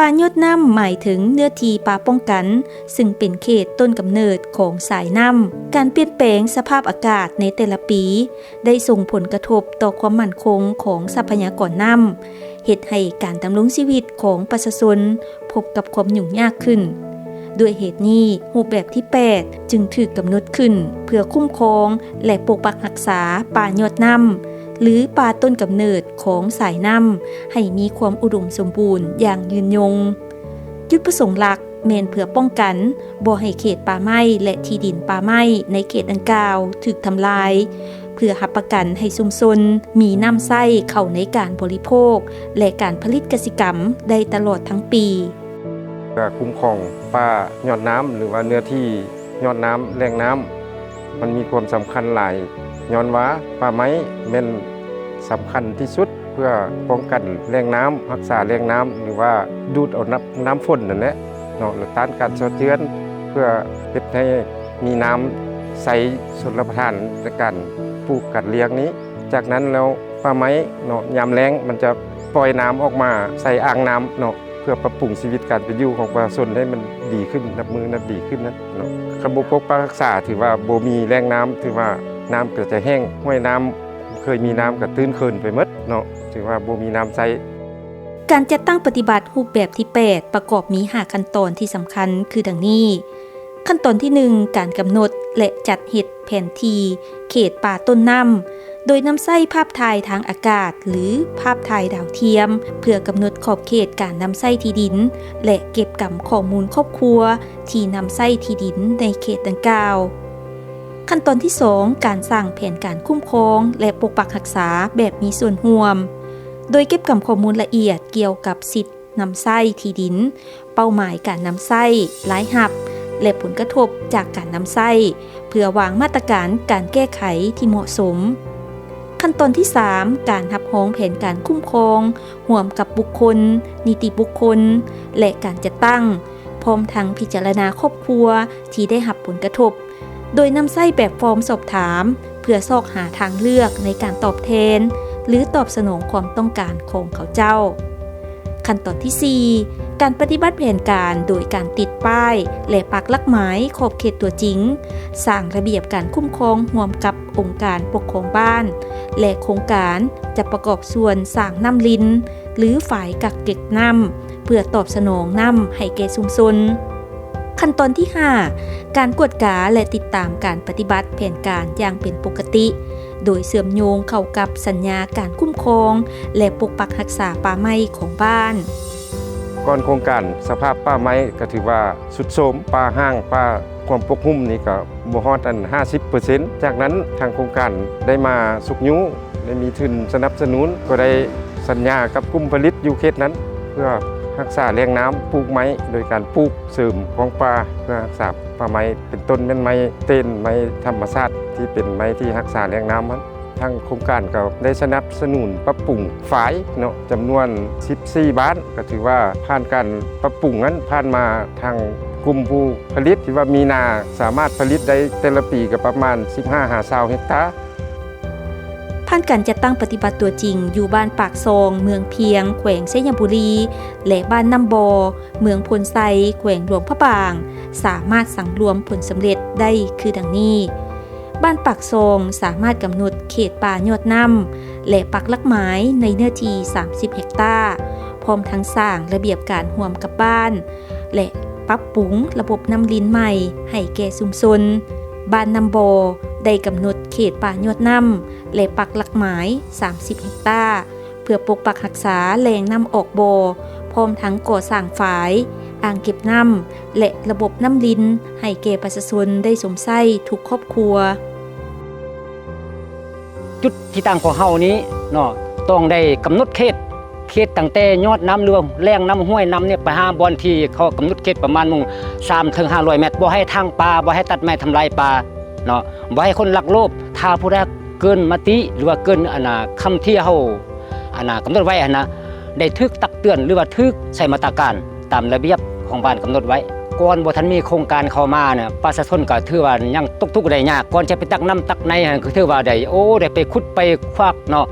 ป่ายอดน้ำหมายถึงเนื้อที่ป่าป้องกันซึ่งเป็นเขตต้นกำเนิดของสายน้ำการเปลี่ยนแปลงสภาพอากาศในแต่ละปีได้ส่งผลกระทบต่อความมั่นคงของทรัพยากรน้ำเฮ็ดให้การดำรงชีวิตของประชาชนพบกับความยุ่งยากขึ้นด้วยเหตุนี้รูปแบบที่8จึงถูกกำหนดขึ้นเพื่อคุ้มครองและปกปักรักษาป่ายอดน้ำหรือป่าต้นกำเนิดของสายน้ำให้มีความอุดมสมบูรณ์อย่างยืนยงจุดประสงค์หลักแม่นเพื่อป้องกันบ่ให้เขตป่าไม้และที่ดินป่าไม้ในเขตดังกล่าวถูกทำลายเพื่อรับประกันให้ชุมชนมีน้ำใช้เข้าในการบริโภคและการผลิตเกษตรกรรมได้ตลอดทั้งปีคุ้มครองป่ายอดน้ำหรือว่าเนื้อที่ยอดน้ำแหล่งน้ำมันมีความสำคัญหลายย้อนว่าป่าไม้เป็นสำคัญที่สุดเพื่อป้องกันแหล่งน้ำรักษาแหล่งน้ำหรือว่าดูดเอาน้ำฝนนั่นแหละเนาะและต้านการสะเทือนเพื่อเฮ็ดให้มีน้ำใช้ชลประทานในการปลูกกัดเลี้ยงนี้จากนั้นแล้วป่าไม้เนาะยามแล้งมันจะปล่อยน้ำออกมาใส่อ่างน้ำเนาะเพื่อปรับปรุงชีวิตการเป็นอยู่ของประชาชนให้มันดีขึ้นนับมือนับดีขึ้นนะเนาะคำบ่ปกปักรักษาถือว่าบ่มีแหล่งน้ำถือว่าน้ำก็จะแห้งห้วยน้ำเคยมีน้ำก็ตื้นเคินไปหมดเนาะถือว่าบ่มีน้ำใช้การจัดตั้งปฏิบัติรูปแบบที่8ประกอบมี5ขั้นตอนที่สำคัญคือดังนี้ขั้นตอนที่1การกำหนดและจัดเฮ็ดแผนที่เขตป่าต้นน้ำโดยนำใช้ภาพถ่ายทางอากาศหรือภาพถ่ายดาวเทียมเพื่อกำหนดขอบเขตการนำใช้ที่ดินและเก็บกำข้อมูลครอบครัวที่นำใช้ที่ดินในเขตดังกล่าวขั้นตอนที่2การสร้างแผนการคุ้มครองและปกปักรักษาแบบมีส่วนร่วมโดยเก็บกำข้อมูลละเอียดเกี่ยวกับสิทธิ์นำใช้ที่ดินเป้าหมายการนำใช้รายรับและผลกระทบจากการนำใช้เพื่อวางมาตรการการแก้ไขที่เหมาะสมขั้นตอนที่3การรับรองแผนการคุ้มครองร่วมกับบุคคลนิติบุคคลและการจัดตั้งพร้อมทั้งพิจารณาครอบครัวที่ได้รับผลกระทบโดยนำใช้แบบฟอร์มสอบถามเพื่อซอกหาทางเลือกในการตอบแทนหรือตอบสนองความต้องการของเขาเจ้าขั้นตอนที่4การปฏิบัติแผนการโดยการติดป้ายและปักหลักหมายขอบเขตตัวจริงสร้างระเบียบการคุ้มครองร่วมกับองค์การปกครองบ้านและโครงการจะประกอบส่วนสร้างน้ำลิ้นหรือฝ่ายกักเก็บน้ำเพื่อตอบสนองน้ำให้แก่ชุมชนขั้นตอนที่5การกวดกาและติดตามการปฏิบัติแผนการอย่างเป็นปกติโดยเชื่อมโยงเข้ากับสัญญาการคุ้มครองและปกปักรักษาป่าไม้ของบ้านก่อนโครงการสภาพป่าไม้ก็ถือว่าสุดโทรมป่าห้างป่าความปกหุ้มนี่ก็บ่ฮอด50% จากนั้นทางโครงการได้มาสุกยุได้มีทุนสนับสนุนก็ได้สัญญากับกลุ่มผลิตอยู่เขตนั้นเพื่อรักษาแหล่งน้ำปลูกไม้โดยการปลูกเสริมของป่าเพื่อรักษาป่าไม้เป็นต้นเป็นไม้เต้นไม้ธรรมชาติที่เป็นไม้ที่รักษาแหล่งน้ำมันทางโครงการก็ได้สนับสนุนปรับปรุงฝายเนาะจำนวน14บ้านก็ถือว่าผ่านการปรับปรุงนั้นผ่านมาทางกลุ่มผู้ผลิตที่ว่ามีนาสามารถผลิตได้แต่ละปีก็ประมาณ15-20เฮกตาร์ผ่านการจัดตั้งปฏิบัติตัวจริงอยู่บ้านปากซองเมืองเพียงแขวงชัยบุรีและบ้านน้ำบอเมืองพลไซแขวงหลวงพระบางสามารถสั่งรวมผลสำเร็จได้คือดังนี้บ้านปากซองสามารถกำหนดเขตป่ายอดน้ำและปักหลักหมายในเนื้อที่30เฮกตาร์พร้อมทั้งสร้างระเบียบการร่วมกับบ้านและปรับปรุงระบบน้ำลิ้นใหม่ให้แก่ชุมชนบ้านน้ำบอได้กำหนดเขตป่ายอดน้ำและปักหลักหมาย30เฮกตาร์เพื่อปกปักรักษาแหล่งน้ำออกบ่อพร้อมทั้งก่อสร้างฝายอ่างเก็บน้ำและระบบน้ำลิ้นให้แก่ประชาชนได้สมใช้ทุกครอบครัวจุดที่ตั้งของเฮานี้เนาะต้องได้กำหนดเขตตั้งแต่ยอดน้ำหรือแหล่งน้ำห้วยน้ำเนี่ยไปหาบอนที่เขากำหนดเขตประมาณ3-500 เมตรบ่ให้ทางป่าบ่ให้ตัดไม้ทำลายป่าเนาะบ่ให้คนลักลอบถ้าผู้ใดเกินมติหรือว่าเกินคำที่เฮากำหนดไว้ได้ทึกตักเตือนหรือว่าทึกใส่มาตรการตามระเบียบของบ้านกำหนดไว้ก่อนบ่ทันมีโครงการเข้ามาเนี่ยประชาชนก็ถือว่ายังตกทุกข์ได้ยากก่อนจะไปตักน้ำตักในก็ถือว่าได้ไปขุดไปควักเนาะ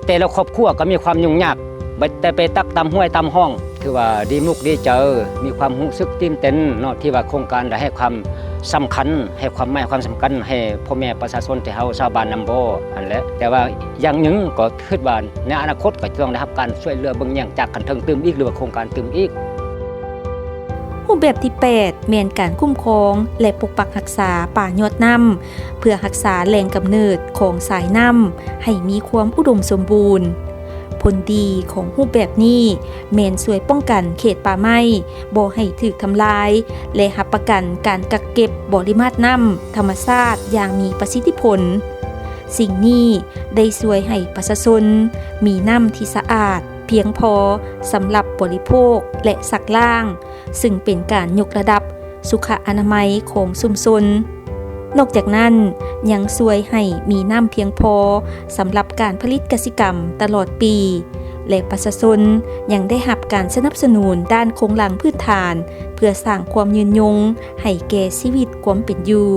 แต่ละครอบครัวก็มีความยุ่งยาก บ่แต่ไปตักตามห้วยตามห้องคือว่าดีมุกดีเจอมีความรู้สึกตื่นเต้นเนาะที่ว่าโครงการได้ให้ความสำคัญให้ความหมายความสำคัญให้พ่อแม่ประชาชนที่เฮาชาวบ้านนำบ่อันแหละแต่ว่าอย่างหนึงก็คิดว่าในอนาคตก็จะต้องได้รับการช่วยเหลือเบิ่งแย่งจากกันเทิงตื่มอีกหรือว่าโครงการตื่มอีก รูปแบบที่8แม่นการคุ้มครองและปกปักรักษาป่ายอดน้ำเพื่อรักษาแหล่งกำเนิดของสายน้ำให้มีความอุดมสมบูรณ์ผลดีของรูปแบบนี้แม่นช่วยป้องกันเขตป่าไม้บ่ให้ถูกทำลายและรับประกันการกักเก็บปริมาตรน้ำธรรมชาติอย่างมีประสิทธิผลสิ่งนี้ได้ช่วยให้ประชาชนมีน้ำที่สะอาดเพียงพอสำหรับบริโภคและซักล้างซึ่งเป็นการยกระดับสุขอนามัยของชุมชนนอกจากนั้นยังช่วยให้มีน้ำเพียงพอสำหรับการผลิตกสิกรรมตลอดปีและประชาชนยังได้รับการสนับสนุนด้านโครงหลังพื้นฐานเพื่อสร้างความยืนยงให้แก่ชีวิตความเป็นอยู่